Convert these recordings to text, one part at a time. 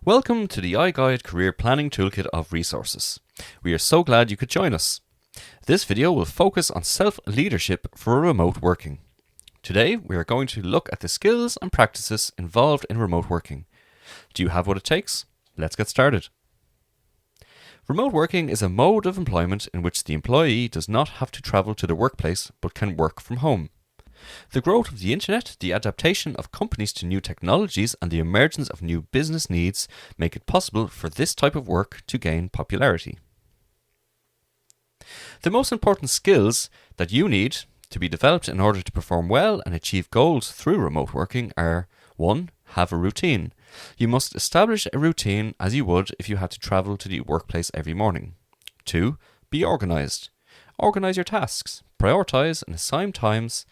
Welcome to the iGuide Career Planning Toolkit of resources. We are so glad you could join us. This video will focus on self-leadership for remote working. Today we are going to look at the skills and practices involved in remote working. Do you have what it takes? Let's get started. Remote working is a mode of employment in which the employee does not have to travel to the workplace but can work from home. The growth of the internet, the adaptation of companies to new technologies, and the emergence of new business needs make it possible for this type of work to gain popularity. The most important skills that you need to be developed in order to perform well and achieve goals through remote working are 1. Have a routine. You must establish a routine as you would if you had to travel to the workplace every morning. 2. Be organised. Organise your tasks. Prioritise and assign times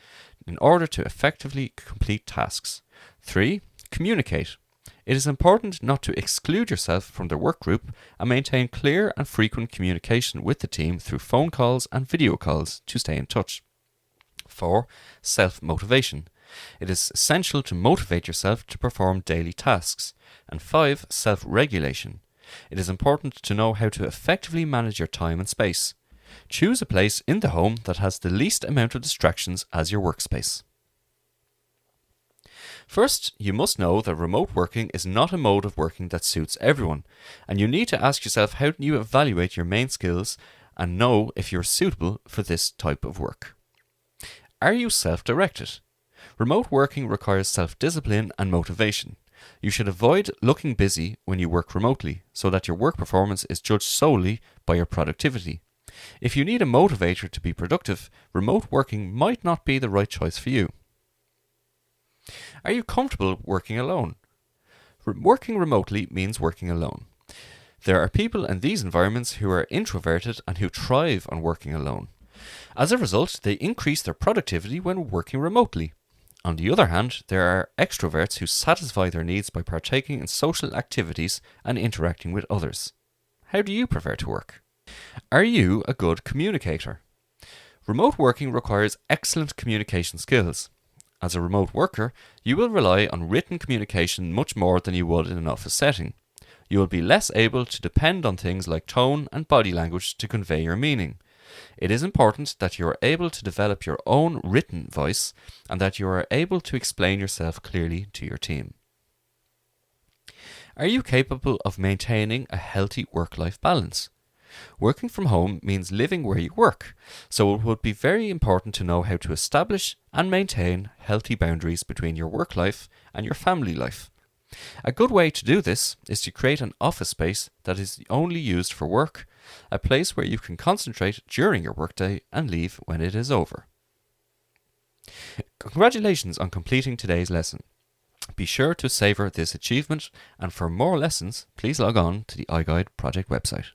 in order to effectively complete tasks. 3. Communicate. It is important not to exclude yourself from the work group and maintain clear and frequent communication with the team through phone calls and video calls to stay in touch. 4. Self-motivation. It is essential to motivate yourself to perform daily tasks. And 5. Self-regulation. It is important to know how to effectively manage your time and space. Choose a place in the home that has the least amount of distractions as your workspace. First, you must know that remote working is not a mode of working that suits everyone, and you need to ask yourself how you evaluate your main skills and know if you're suitable for this type of work. Are you self-directed? Remote working requires self-discipline and motivation. You should avoid looking busy when you work remotely so that your work performance is judged solely by your productivity. If you need a motivator to be productive, remote working might not be the right choice for you. Are you comfortable working alone? Working remotely means working alone. There are people in these environments who are introverted and who thrive on working alone. As a result, they increase their productivity when working remotely. On the other hand, there are extroverts who satisfy their needs by partaking in social activities and interacting with others. How do you prefer to work? Are you a good communicator? Remote working requires excellent communication skills. As a remote worker, you will rely on written communication much more than you would in an office setting. You will be less able to depend on things like tone and body language to convey your meaning. It is important that you are able to develop your own written voice and that you are able to explain yourself clearly to your team. Are you capable of maintaining a healthy work-life balance? Working from home means living where you work, so it would be very important to know how to establish and maintain healthy boundaries between your work life and your family life. A good way to do this is to create an office space that is only used for work, a place where you can concentrate during your workday and leave when it is over. Congratulations on completing today's lesson. Be sure to savour this achievement, and for more lessons, please log on to the iGuide project website.